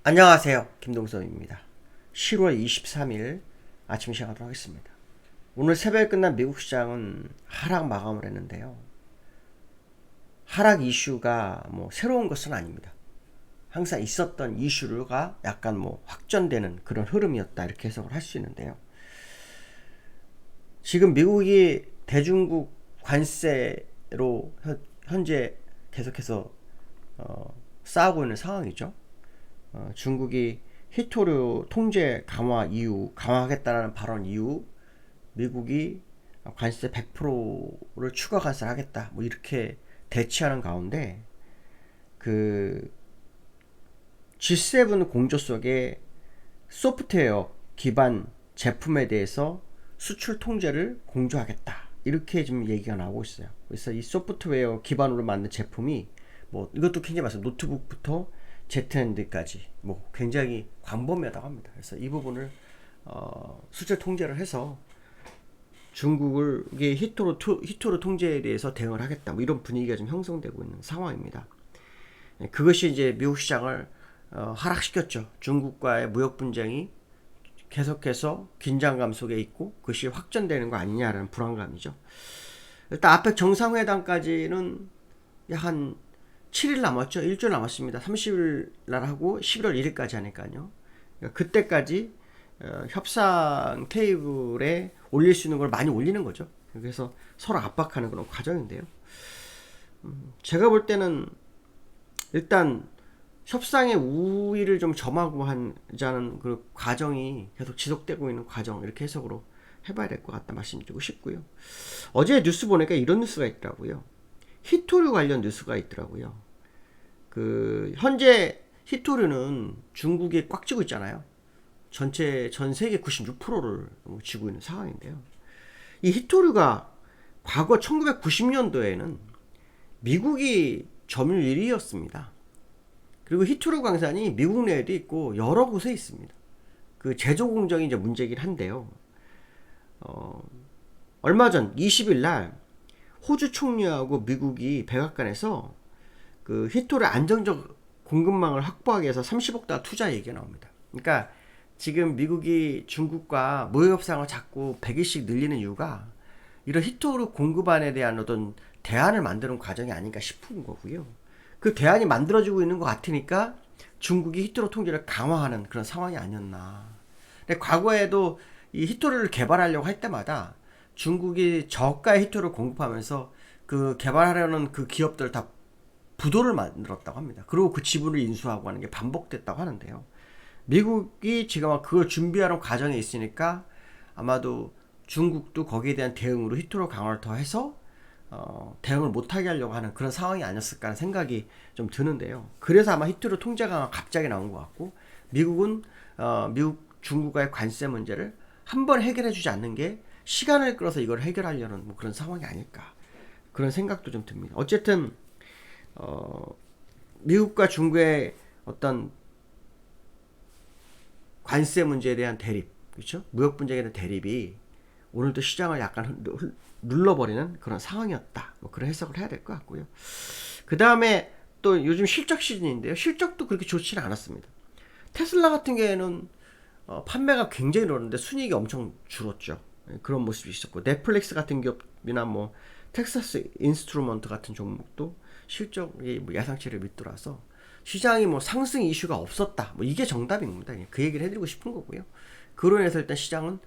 안녕하세요. 김동섭입니다. 10월 23일 아침 시작하도록 하겠습니다. 오늘 새벽에 끝난 미국 시장은 하락 마감을 했는데요. 하락 이슈가 새로운 것은 아닙니다. 항상 있었던 이슈가 약간 확전되는 그런 흐름이었다, 이렇게 해석을 할 수 있는데요. 지금 미국이 대중국 관세로 현재 계속해서 싸우고 있는 상황이죠. 중국이 히토류 통제 강화하겠다라는 발언 이후 미국이 관세 100%를 추가 관세를 하겠다, 이렇게 대치하는 가운데 그 G7 공조 속에 소프트웨어 기반 제품에 대해서 수출 통제를 공조하겠다, 이렇게 지금 얘기가 나오고 있어요. 그래서 이 소프트웨어 기반으로 만든 제품이 이것도 굉장히 많습니다. 노트북부터 Z핸드까지 굉장히 광범위하다고 합니다. 그래서 이 부분을 수출 통제를 해서 중국의 히토르 통제에 대해서 대응을 하겠다, 이런 분위기가 좀 형성되고 있는 상황입니다. 그것이 이제 미국 시장을 하락시켰죠. 중국과의 무역 분쟁이 계속해서 긴장감 속에 있고 그것이 확전되는 거 아니냐라는 불안감이죠. 일단 아펙 정상회담까지는 한 7일 남았죠. 일주일 남았습니다. 30일 날 하고 11월 1일까지 하니까요. 그때까지 협상 테이블에 올릴 수 있는 걸 많이 올리는 거죠. 그래서 서로 압박하는 그런 과정인데요. 제가 볼 때는 일단 협상의 우위를 좀 점하고 하자는 그 과정이 계속 지속되고 있는 과정, 이렇게 해석으로 해봐야 될 것 같다 말씀드리고 싶고요. 어제 뉴스 보니까 이런 뉴스가 있더라고요. 히토류 관련 뉴스가 있더라고요. 현재 히토류는 중국에 꽉 쥐고 있잖아요. 전 세계 96%를 쥐고 있는 상황인데요. 이 히토류가 과거 1990년도에는 미국이 점유율 1위였습니다. 그리고 히토류 광산이 미국 내에도 있고 여러 곳에 있습니다. 그 제조 공정이 이제 문제긴 한데요. 얼마 전 20일 날 호주 총리하고 미국이 백악관에서 그 히토류 안정적 공급망을 확보하기 위해서 30억 달러 투자 얘기가 나옵니다. 그러니까 지금 미국이 중국과 무역 협상을 자꾸 100일씩 늘리는 이유가 이런 히토류 공급안에 대한 어떤 대안을 만드는 과정이 아닌가 싶은 거고요. 그 대안이 만들어지고 있는 것 같으니까 중국이 히토류 통제를 강화하는 그런 상황이 아니었나. 근데 과거에도 이 히토류를 개발하려고 할 때마다 중국이 저가의 히토류를 공급하면서 그 개발하려는 그 기업들 다 부도를 만들었다고 합니다. 그리고 그 지분을 인수하고 하는 게 반복됐다고 하는데요. 미국이 지금 그걸 준비하는 과정에 있으니까 아마도 중국도 거기에 대한 대응으로 히토류 강화를 더 해서 대응을 못하게 하려고 하는 그런 상황이 아니었을까 하는 생각이 좀 드는데요. 그래서 아마 히토류 통제 강화 갑자기 나온 것 같고, 미국은 중국과의 관세 문제를 한번 해결해 주지 않는 게 시간을 끌어서 이걸 해결하려는 그런 상황이 아닐까, 그런 생각도 좀 듭니다. 어쨌든 미국과 중국의 어떤 관세 문제에 대한 대립, 그렇죠? 무역 분쟁에 대한 대립이 오늘도 시장을 약간 눌러버리는 그런 상황이었다, 그런 해석을 해야 될 것 같고요. 그 다음에 또 요즘 실적 시즌인데요. 실적도 그렇게 좋지는 않았습니다. 테슬라 같은 경우에는 판매가 굉장히 늘었는데 순이익이 엄청 줄었죠. 그런 모습이 있었고, 넷플릭스 같은 기업이나 텍사스 인스트루먼트 같은 종목도 실적이 예상치를 밑돌아서 시장이 상승 이슈가 없었다, 이게 정답입니다. 그 얘기를 해드리고 싶은 거고요. 그로 인해서 일단 시장은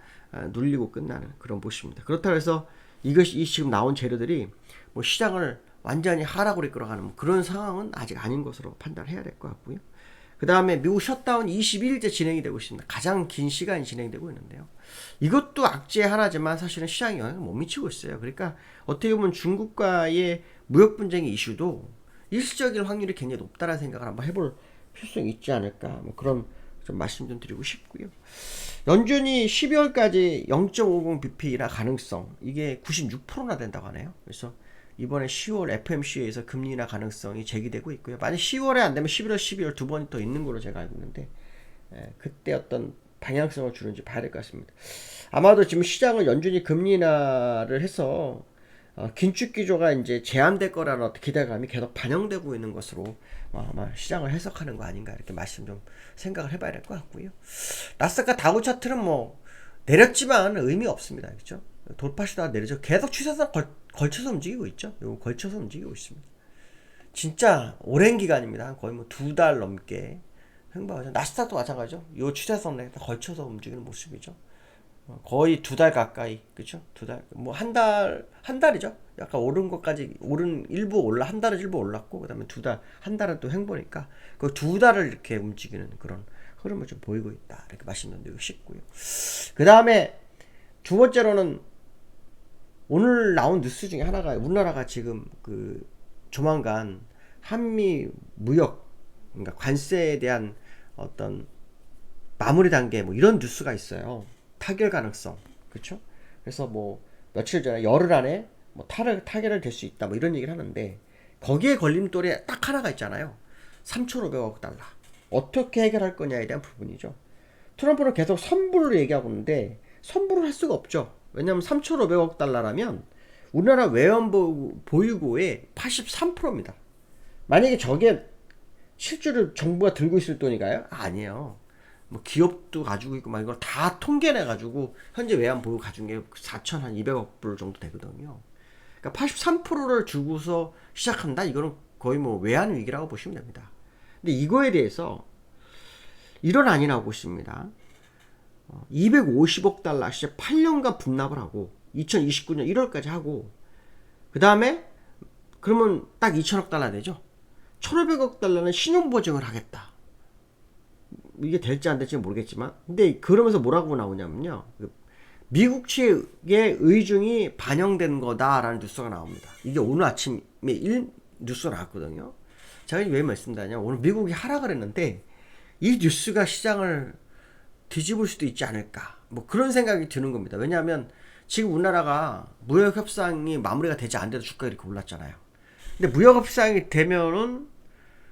눌리고 끝나는 그런 모습입니다. 그렇다고 해서 이것이 지금 나온 재료들이 시장을 완전히 하락으로 이끌어가는 그런 상황은 아직 아닌 것으로 판단해야 될 것 같고요. 그 다음에 미국 셧다운 21일째 진행이 되고 있습니다. 가장 긴 시간이 진행되고 있는데요. 이것도 악재의 하나지만 사실은 시장에 영향을 못 미치고 있어요. 그러니까 어떻게 보면 중국과의 무역 분쟁의 이슈도 일시적인 확률이 굉장히 높다는 생각을 한번 해볼 필요성이 있지 않을까, 그런 좀 말씀 좀 드리고 싶고요. 연준이 12월까지 0.50bp나 가능성, 이게 96%나 된다고 하네요. 그래서 이번에 10월 FMC에서 금리 인하 가능성이 제기되고 있고요. 만약 10월에 안 되면 11월, 12월 두 번이 더 있는 걸로 제가 알고 있는데, 그때 어떤 방향성을 주는지 봐야 될 것 같습니다. 아마도 지금 시장은 연준이 금리 인하를 해서 긴축 기조가 이제 제한될 거라는 어떤 기대감이 계속 반영되고 있는 것으로 아마 시장을 해석하는 거 아닌가 이렇게 말씀 좀 생각을 해봐야 될 것 같고요. 나스닥과 다우 차트는 뭐 내렸지만 의미 없습니다. 그렇죠? 돌파시다 내리죠. 계속 추세선 걸쳐서 움직이고 있죠. 요거 걸쳐서 움직이고 있습니다. 진짜 오랜 기간입니다. 거의 뭐 2달 넘게 횡보하죠. 나스닥도 마찬가지죠. 요 추세선에 걸쳐서 움직이는 모습이죠. 거의 2달 가까이, 그쵸? 2달, 뭐 한 달이죠. 약간 오른 것까지, 한 달은 일부 올랐고, 그 다음에 2달, 한 달은 또 횡보니까, 그 2달을 이렇게 움직이는 그런 흐름을 좀 보이고 있다. 이렇게 말씀드리고 싶고요. 그 다음에 두 번째로는 오늘 나온 뉴스 중에 하나가, 우리나라가 지금 조만간 한미 무역, 그러니까 관세에 대한 어떤 마무리 단계, 뭐 이런 뉴스가 있어요. 타결 가능성, 그렇죠? 그래서 뭐 며칠 전에 열흘 안에 뭐 타결을 될 수 있다, 뭐 이런 얘기를 하는데 거기에 걸림돌이 딱 하나가 있잖아요. 3,500억 달러. 어떻게 해결할 거냐에 대한 부분이죠. 트럼프는 계속 선불을 얘기하고 있는데 선불을 할 수가 없죠. 왜냐하면 3,500억 달러라면 우리나라 외환 보유고의 83%입니다. 만약에 저게 실제로 정부가 들고 있을 돈인가요? 아니에요. 뭐 기업도 가지고 있고 막 이걸 다 통계내 가지고 현재 외환 보유 가진 게 4,200억 불 정도 되거든요. 그러니까 83%를 주고서 시작한다. 이거는 거의 뭐 외환 위기라고 보시면 됩니다. 근데 이거에 대해서 이런 안이 나오고 있습니다. 250억 달러 진짜 8년간 분납을 하고 2029년 1월까지 하고 그 다음에 그러면 딱 2천억 달러 되죠. 1,500억 달러는 신용 보증을 하겠다. 이게 될지 안 될지 모르겠지만 근데 그러면서 뭐라고 나오냐면요, 미국 측의 의중이 반영된 거다라는 뉴스가 나옵니다. 이게 오늘 아침에 뉴스가 나왔거든요. 제가 왜 말씀드리냐, 오늘 미국이 하락을 했는데 이 뉴스가 시장을 뒤집을 수도 있지 않을까, 뭐 그런 생각이 드는 겁니다. 왜냐하면 지금 우리나라가 무역 협상이 마무리가 되지 않는데도 주가가 이렇게 올랐잖아요. 근데 무역 협상이 되면은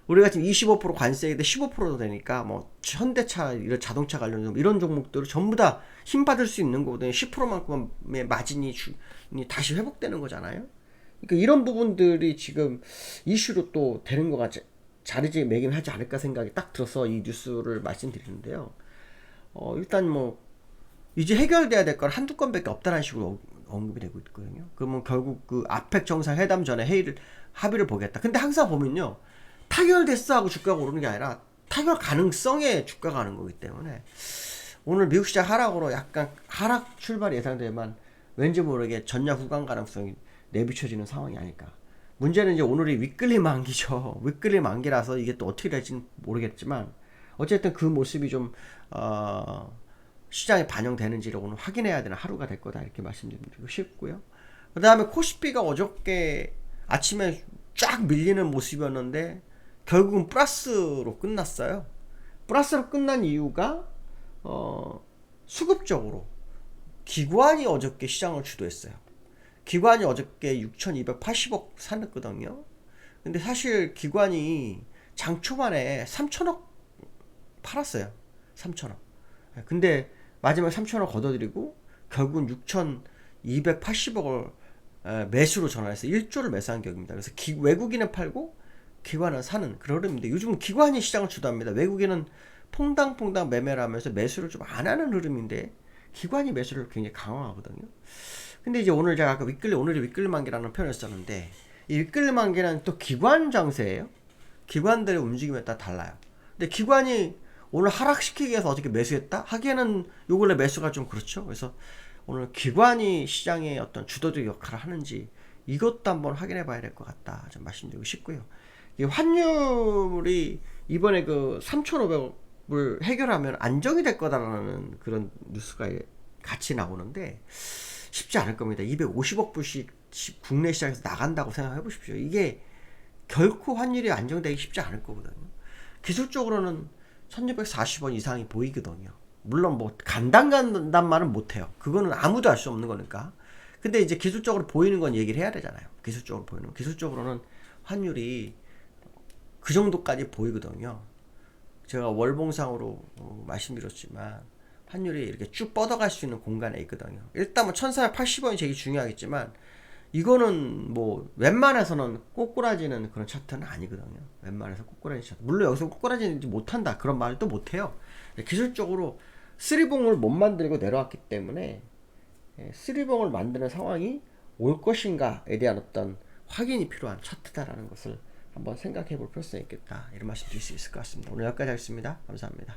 우리가 지금 25% 관세인데 15%도 되니까 뭐 현대차 이런 자동차 관련 이런 종목들을 전부 다 힘받을 수 있는 거거든요. 10%만큼의 마진이 다시 회복되는 거잖아요. 그러니까 이런 부분들이 지금 이슈로 또 되는 거가 자리매김하지 않을까 생각이 딱 들어서 이 뉴스를 말씀드리는데요. 일단 뭐 이제 해결돼야 될 건 한두 건밖에 없다는 식으로 언급이 되고 있거든요. 그러면 결국 그 아펙 정상회담 전에 합의를 보겠다. 근데 항상 보면요, 타결됐어 하고 주가가 오르는 게 아니라 타결 가능성에 주가가 가는 거기 때문에 오늘 미국 시장 하락으로 약간 하락 출발이 예상되지만 왠지 모르게 전야 후강 가능성이 내비쳐지는 상황이 아닐까. 문제는 이제 오늘이 윗끌리 만기죠. 윗끌리 만기라서 이게 또 어떻게 될지는 모르겠지만 어쨌든 그 모습이 좀 시장에 반영되는지를 오늘 확인해야 되는 하루가 될 거다 이렇게 말씀드리고 싶고요. 그 다음에 코스피가 어저께 아침에 쫙 밀리는 모습이었는데 결국은 플러스로 끝났어요. 플러스로 끝난 이유가 수급적으로 기관이 어저께 시장을 주도했어요. 기관이 어저께 6,280억 사냈거든요. 근데 사실 기관이 장 초반에 3천억 팔았어요. 3천억. 근데 마지막에 3천억 걷어들이고 결국은 6,280억을 매수로 전환해서 1조를 매수한 격입니다. 그래서 외국인은 팔고 기관은 사는 그런 흐름인데 요즘은 기관이 시장을 주도합니다. 외국인은 퐁당퐁당 매매를 하면서 매수를 좀 안 하는 흐름인데 기관이 매수를 굉장히 강화하거든요. 근데 이제 오늘 제가 아까 오늘이 윗끌리 만기라는 표현을 썼는데 이 윗끌리 만기는 또 기관 장세예요. 기관들의 움직임에 따라 달라요. 근데 기관이 오늘 하락시키기 위해서 어떻게 매수했다? 하기에는 요 근래 매수가 좀 그렇죠. 그래서 오늘 기관이 시장의 어떤 주도적 역할을 하는지 이것도 한번 확인해 봐야 될 것 같다 좀 말씀드리고 싶고요. 이 환율이 이번에 그 3,500을 해결하면 안정이 될 거다라는 그런 뉴스가 같이 나오는데 쉽지 않을 겁니다. 250억 불씩 국내 시장에서 나간다고 생각해 보십시오. 이게 결코 환율이 안정되기 쉽지 않을 거거든요. 기술적으로는 1640원 이상이 보이거든요. 물론 뭐 간단 말은 못해요. 그거는 아무도 알 수 없는 거니까. 근데 이제 기술적으로 보이는 건 얘기를 해야 되잖아요. 기술적으로는 환율이 그 정도까지 보이거든요. 제가 월봉상으로 말씀드렸지만 환율이 이렇게 쭉 뻗어갈 수 있는 공간에 있거든요. 일단 뭐 1480원이 제일 중요하겠지만 이거는 뭐 웬만해서는 꼬꾸라지는 그런 차트는 아니거든요. 웬만해서 꼬꾸라지 차트. 물론 여기서 꼬꾸라지는지 못한다 그런 말을 또 못해요. 기술적으로 쓰리봉을 못 만들고 내려왔기 때문에 쓰리봉을 만드는 상황이 올 것인가에 대한 어떤 확인이 필요한 차트다라는 것을 한번 생각해 볼 필요성이 있겠다, 이런 말씀 드릴 수 있을 것 같습니다. 오늘 여기까지 하겠습니다. 감사합니다.